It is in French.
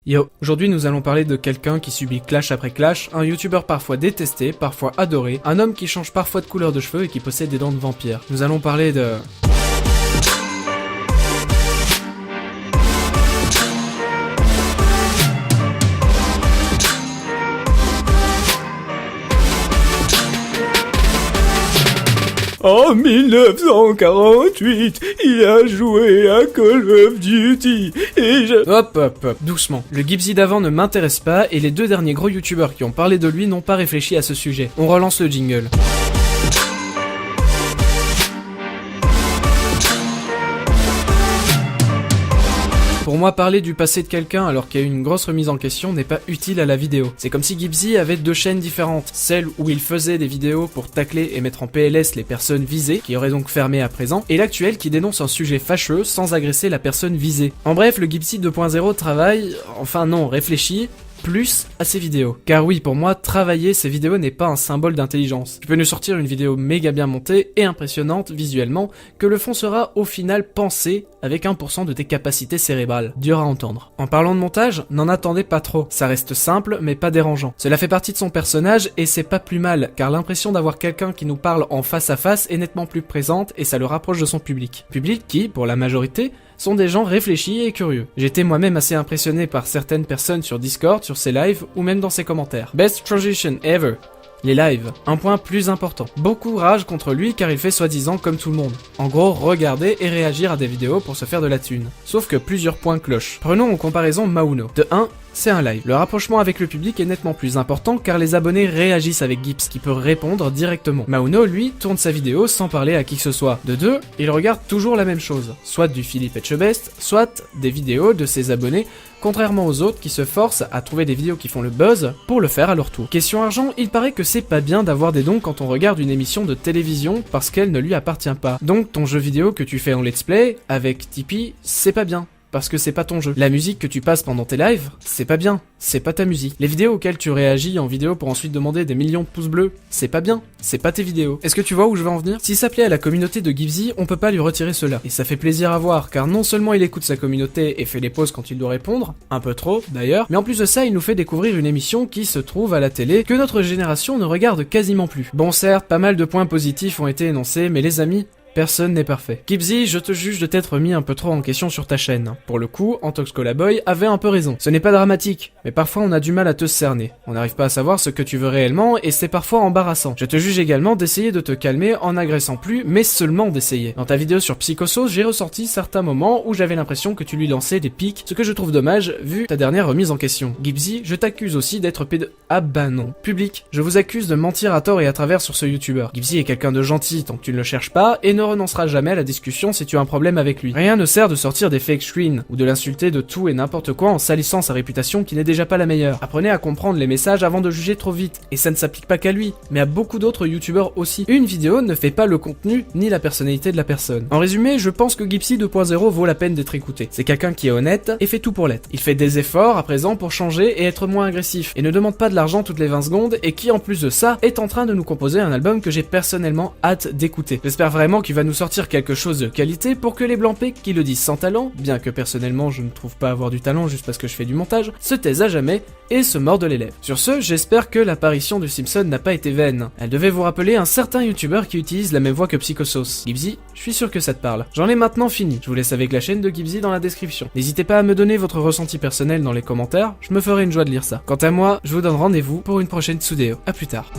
Yo, aujourd'hui nous allons parler de quelqu'un qui subit clash après clash, un youtubeur parfois détesté, parfois adoré, un homme qui change parfois de couleur de cheveux et qui possède des dents de vampire. Nous allons parler de... En 1948, il a joué à Call of Duty et je... Hop, doucement. Le Gibbsy d'avant ne m'intéresse pas et les deux derniers gros youtubeurs qui ont parlé de lui n'ont pas réfléchi à ce sujet. On relance le jingle. Pour moi, parler du passé de quelqu'un alors qu'il y a eu une grosse remise en question n'est pas utile à la vidéo. C'est comme si Gibbsy avait deux chaînes différentes. Celle où il faisait des vidéos pour tacler et mettre en PLS les personnes visées, qui auraient donc fermé à présent, et l'actuelle qui dénonce un sujet fâcheux sans agresser la personne visée. En bref, le Gibbsy 2.0 travaille, enfin non, réfléchit, plus à ses vidéos. Car oui, pour moi, travailler ses vidéos n'est pas un symbole d'intelligence. Tu peux nous sortir une vidéo méga bien montée et impressionnante visuellement, que le fond sera au final pensé avec 1% de tes capacités cérébrales. Dur à entendre. En parlant de montage, n'en attendez pas trop. Ça reste simple, mais pas dérangeant. Cela fait partie de son personnage et c'est pas plus mal, car l'impression d'avoir quelqu'un qui nous parle en face à face est nettement plus présente et ça le rapproche de son public. Public qui, pour la majorité, sont des gens réfléchis et curieux. J'étais moi-même assez impressionné par certaines personnes sur Discord, sur ses lives ou même dans ses commentaires. Best transition ever. Les lives. Un point plus important. Beaucoup ragent contre lui car il fait soi-disant comme tout le monde. En gros, regarder et réagir à des vidéos pour se faire de la thune. Sauf que plusieurs points clochent. Prenons en comparaison Mauno. De 1, c'est un live. Le rapprochement avec le public est nettement plus important car les abonnés réagissent avec Gibbs qui peut répondre directement. Mauno, lui, tourne sa vidéo sans parler à qui que ce soit. De 2, il regarde toujours la même chose. Soit du Philippe Etchebest, soit des vidéos de ses abonnés, contrairement aux autres qui se forcent à trouver des vidéos qui font le buzz pour le faire à leur tour. Question argent, il paraît que c'est pas bien d'avoir des dons quand on regarde une émission de télévision parce qu'elle ne lui appartient pas. Donc ton jeu vidéo que tu fais en let's play avec Tipeee, c'est pas bien. Parce que c'est pas ton jeu. La musique que tu passes pendant tes lives, c'est pas bien, c'est pas ta musique. Les vidéos auxquelles tu réagis en vidéo pour ensuite demander des millions de pouces bleus, c'est pas bien, c'est pas tes vidéos. Est-ce que tu vois où je veux en venir? S'il s'appelait à la communauté de Gibbsy, on peut pas lui retirer cela. Et ça fait plaisir à voir, car non seulement il écoute sa communauté et fait les pauses quand il doit répondre, un peu trop d'ailleurs, mais en plus de ça, il nous fait découvrir une émission qui se trouve à la télé, que notre génération ne regarde quasiment plus. Bon certes, pas mal de points positifs ont été énoncés, mais les amis, personne n'est parfait. Gibbsy, je te juge de t'être mis un peu trop en question sur ta chaîne. Pour le coup, Antox Colaboy avait un peu raison. Ce n'est pas dramatique, mais parfois on a du mal à te cerner. On n'arrive pas à savoir ce que tu veux réellement et c'est parfois embarrassant. Je te juge également d'essayer de te calmer en n'agressant plus, mais seulement d'essayer. Dans ta vidéo sur Psychosos, j'ai ressorti certains moments où j'avais l'impression que tu lui lançais des pics, ce que je trouve dommage vu ta dernière remise en question. Gibbsy, je t'accuse aussi d'être Ah bah non. Public, je vous accuse de mentir à tort et à travers sur ce youtubeur. Gibbsy est quelqu'un de gentil tant que tu ne le cherches pas et ne renoncera jamais à la discussion si tu as un problème avec lui. Rien ne sert de sortir des fake screens ou de l'insulter de tout et n'importe quoi en salissant sa réputation qui n'est déjà pas la meilleure. Apprenez à comprendre les messages avant de juger trop vite. Et ça ne s'applique pas qu'à lui, mais à beaucoup d'autres youtubeurs aussi. Une vidéo ne fait pas le contenu ni la personnalité de la personne. En résumé, je pense que Gibbsy 2.0 vaut la peine d'être écouté. C'est quelqu'un qui est honnête et fait tout pour l'être. Il fait des efforts à présent pour changer et être moins agressif. Et ne demande pas de l'argent toutes les 20 secondes et qui en plus de ça est en train de nous composer un album que j'ai personnellement hâte d'écouter. J'espère vraiment qu'il va nous sortir quelque chose de qualité pour que les blancs-pics qui le disent sans talent, bien que personnellement je ne trouve pas avoir du talent juste parce que je fais du montage, se taisent à jamais et se mordent les lèvres. Sur ce, j'espère que l'apparition du Simpson n'a pas été vaine. Elle devait vous rappeler un certain youtubeur qui utilise la même voix que Psychosos. Gibbsy, je suis sûr que ça te parle. J'en ai maintenant fini. Je vous laisse avec la chaîne de Gibbsy dans la description. N'hésitez pas à me donner votre ressenti personnel dans les commentaires, je me ferai une joie de lire ça. Quant à moi, je vous donne rendez-vous pour une prochaine Tsudeo. À plus tard.